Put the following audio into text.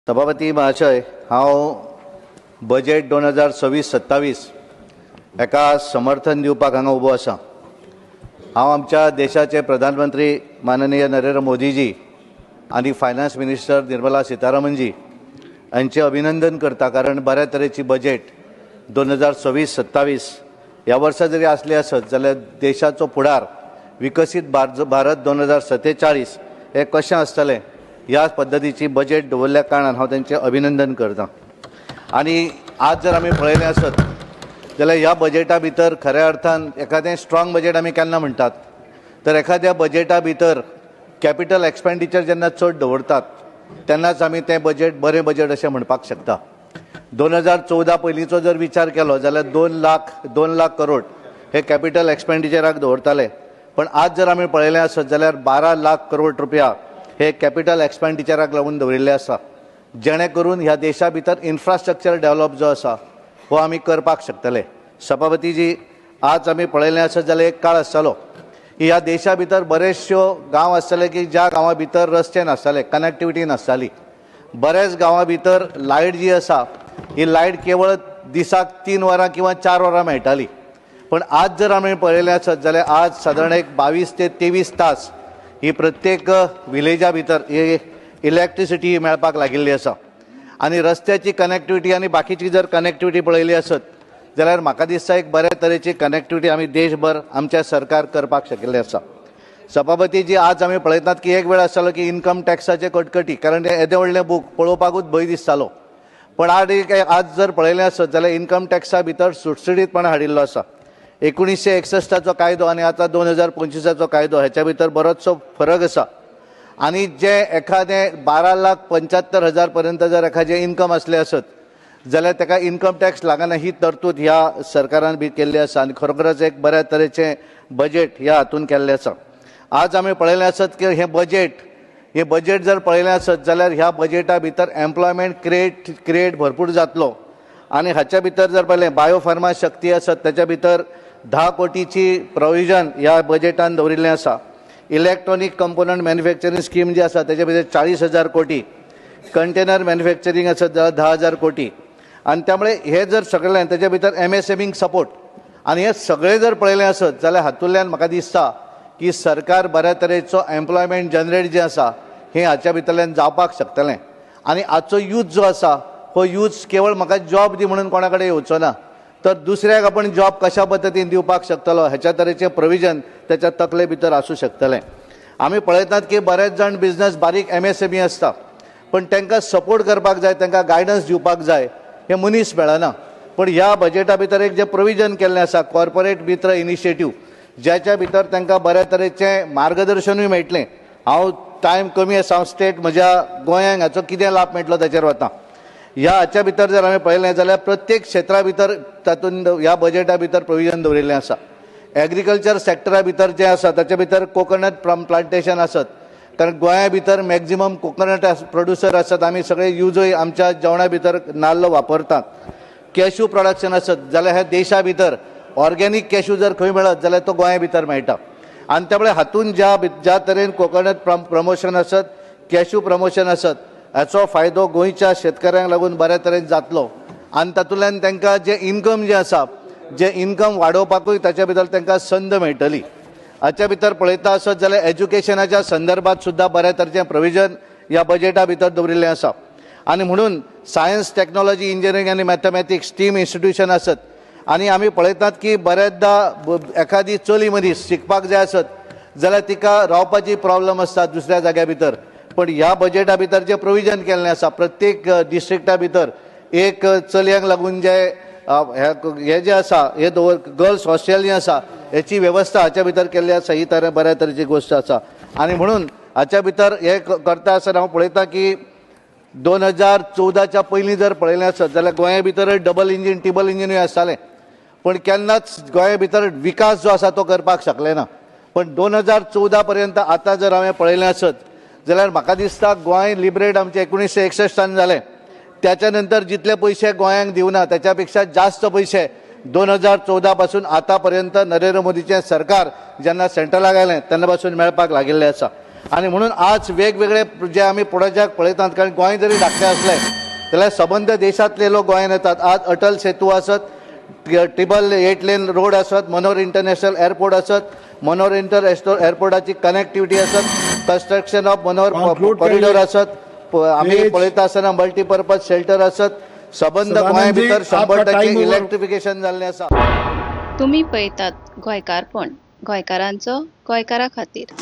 सभापती महाशय, हांव बजेट 2026-27 एका समर्थन दिवपाक हांगा उबो आसा। हांव आमच्या देशाचे प्रधानमंत्री माननीय नरेंद्र मोदीजी आनी फायनान्स मिनिस्टर निर्मला सीतारामनजी यांचे अभिनंदन करता, कारण बऱ्या तरेची बजेट 2026-27 ह्या वर्सा जरी आसली आसत जाल्यार देशाचो फुडार विकसीत भारत 2047 हे कशें आसतलें ह्या पद्धतीची बजेट दवरल्या कारणान हांव तांचें अभिनंदन करता। आनी आज जर आमी पळयलें आसत जाल्यार ह्या बजेटा भितर खऱ्या अर्थान एखादें स्ट्रॉंग बजेट आमी केन्ना म्हणटात, तर एखाद्या बजेटा भितर कॅपिटल एक्सपेंडिचर जेन्ना चड दवरतात तेन्नाच आमी तें बजेट बरें बजेट अशें म्हणपाक शकता। 2014 पयलींचो जर विचार केलो जाल्यार 2 लाख करोड हे कॅपिटल एक्सपेंडिचराक दवरताले, पण आज जर आमी पळयलें आसत जाल्यार 12 लाख करोड रुपया हे कॅपिटल एक्सपेंडिचराक लागून दवरिल्ले आसा, जेणे करून ह्या देशा भितर इन्फ्रास्ट्रक्चर डेव्हलप जो आसा हो आमी करपाक शकतले। सभापतीजी, आज आमी पळयलें आसत जाल्यार एक काळ आसतालो की ह्या देशा भितर बरेचश्यो गांव आसतले की ज्या गांवा भितर रस्ते नासताले, कनेक्टिविटी नासताली। बरेच गांवा भितर लायट जी आसा ही लायट केवळ दिसाक 3 वरां किंवा 4 वरां मेळटाली, पण आज जर आमी पळयलें आसत जाल्यार आज सादारण एक 22 ते 23 तास ही प्रत्येक विलेजा भितर इलेक्ट्रिसिटी मेळपाक लागिल्ली आसा। आनी रस्त्याची कनेक्टिविटी आनी बाकीची जर कनेक्टिविटी पळयली आसत जाल्यार म्हाका दिसता एक बऱ्या तरेची कनेक्टिविटी आमी देशभर आमच्या सरकार करपाक शिकिल्ले आसा। सभापतीजी, आज आमी पळयतात की एक वेळ आसतालो की इन्कम टॅक्साचे कटकटी, कारण ते येदें व्हडलें बूक पळोवपाकूच भंय दिसतालो, पण आज जर पळयलें आसत जाल्यार इन्कम टॅक्सा भितर सुटसुटीतपणा हाडिल्लो आसा। 1961 कायदो आनी आतां 2025 कायदो हेच्या भितर बरोचसो फरक आसा। आनी जे एखादें 12,75,000 पर्यंत जर एखादें इन्कम आसलें आसत जाल्यार ताका इन्कम टॅक्स लागना ही तरतूद ह्या सरकारान बी केल्ली आसा आनी खरोखरच एक बऱ्या तरेचें बजेट ह्या हातून केल्लें आसा। आज आमी पळयलें आसत की हे बजेट जर पळयलें आसत जाल्यार ह्या बजेटा भितर एम्प्लॉयमेंट क्रिएट भरपूर जातलो। आनी हाच्या भितर जर पळयलें बायोफार्मा शक्ती आसत ताच्या भितर 10 कोटीची प्रोविजन ह्या बजेटान दवरिल्लें आसा। इलेक्ट्रॉनिक कंपोनंट मॅन्युफॅक्चरींग स्कीम जी आसा ताचे भितर 40,000 कोटी, कंटेनर मॅन्युफॅक्चरींग आसत जाल्यार 10,000 कोटी, आनी त्यामुळे हे जर सगळें ताचे भितर MSMEक सपोर्ट आनी हे सगळें जर पळयलें आसत जाल्यार हातूंतल्यान म्हाका दिसता की सरकार बऱ्या तरेचो एम्प्लॉयमेंट जनरेट जें आसा हें हाच्या भितरल्यान जावपाक शकतलें। आनी हाचो यूज जो आसा हो यूज केवळ म्हाका जॉब दी म्हणून कोणा कडेन येवचो ना, तर दुसऱ्याक आपण जॉब कशा पद्दतीन दिवपाक शकतलो हेच्या तरेचें प्रोविजन त्याच्या तकले भितर आसूं शकतलें। आमी पळयतात की बरेच जाण बिझनस बारीक MSME आसता, पण तांकां सपोर्ट करपाक जाय, तांकां गायडन्स दिवपाक जाय, हे मनीस मेळना। पण ह्या बजेटा भितर एक जे प्रोविजन केल्लें आसा कॉर्पोरेट मित्र इनिशिएटीव, ज्याच्या भितर तांकां बऱ्या तरेचें मार्गदर्शनूय मेळटलें। हांव टायम कमी आसा, हांव स्टेट म्हज्या गोंयांक हाचो कितें लाभ मेळटलो ताचेर वता। हाच्या भितर जर आमी पळयलें जाल्यार प्रत्येक क्षेत्रा भितर तातूंत ह्या बजेटा भितर प्रोविजन दवरिल्लें आसा। एग्रीकल्चर सेक्टरा भितर जें आसा ताचे भितर कोकोनट प्लांटेशन आसत, कारण गोंया भितर मॅक्झिमम कोकोनट प्रोड्युसर आसत, आमी सगळे यूजय आमच्या जेवणा भितर नाल्ल वापरतात। कॅश्यू प्रोडक्शन आसत जाल्यार ह्या देशा भितर ऑर्गेनीक कॅश्यू जर खंय मेळत जाल्यार तो गोंया भितर मेळटा, आनी त्यामुळे हातून ज्या तरेन कोकोनट प्रमोशन आसत, कॅश्यू प्रमोशन आसत, हाचो फायदो गोंयच्या शेतकऱ्यांक लागून बऱ्या तरेन जातलो। आनी तातूंतल्यान तांकां जे इन्कम जें आसा, जे इन्कम वाडोवपाकूय ताच्या भितर तांकां संद मेळटली। हाच्या भितर पळयता आसत जाल्यार एज्युकेशनाच्या संदर्भात सुद्दां बऱ्या तरेचें प्रोविजन ह्या बजेटा भितर दवरिल्लें आसा। आनी म्हणून सायन्स, टॅक्नॉलॉजी, इंजिनियरींग आनी मॅथमॅटिक्स स्टीम इन्स्टिट्यूशन आसत, आनी आमी पळयतात की बरेचदा एखादी चली मनीस शिकपाक जाय आसत जाल्यार तिका रावपाची प्रॉब्लम आसता दुसऱ्या जाग्या भितर, पण ह्या बजेटा भितर जे प्रोविजन केल्लें आसा प्रत्येक डिस्ट्रिक्टा भितर एक चलयांक लागून जे हे जे आसा हे गर्ल्स हॉस्टेल जें आसा हेची वेवस्था हाच्या भितर केल्ली आसा, ही बऱ्या तरेची गोश्ट आसा। आनी म्हणून हाच्या भितर हे करता आसतना हांव पळयता की 2014च्या पयलीं जर पळयलें आसत जाल्यार गोंया भितर डबल इंजीन ट्रिबल इंजिनूय आसतालें, पण केन्नाच गोंया भितर विकास जो आसा तो करपाक शकले ना। पण 2014 पर्यंत आतां जर हांवें पळयलें आसत जाल्यार म्हाका दिसता गोंय लिबरेट आमचें 1961 जालें, त्याच्या नंतर जितले पयशे गोंयांक दिवना त्याच्या पेक्षा जास्त पैसे 2014 पासून आतापर्यंत नरेंद्र मोदीचे सरकार जेन्ना सेंट्रलाक आयलें तेन्ना पासून मेळपाक लागिल्लें आसा। आणि म्हणून आज वेगवेगळे जे आम्ही पुढे पळयतात, कारण गोंय जरी धाकटें असलें जाल्यार सबंद देशांतले लोक गोंयांत येतात. आज अटल सेतू आसत, ट्रिपल 8 लेन रोड आसत, मनोहर इंटरनॅशनल एअरपोर्ट आसत, मनोहर एअरपोर्टाची कनेक्टिविटी आसत, कंस्ट्रक्शन ऑफ मनोहर कॉरिडॉर आसत, आम्ही पळयता आसतना मल्टीपर्पज शेल्टर आसत, सबंद गोंय भितर 100% इलेक्ट्रिफिकेशन जाल्लें आसा. तुम्ही पळयतात गोंयकारपण, गोंयकारांचो गोंयकारा खातीर.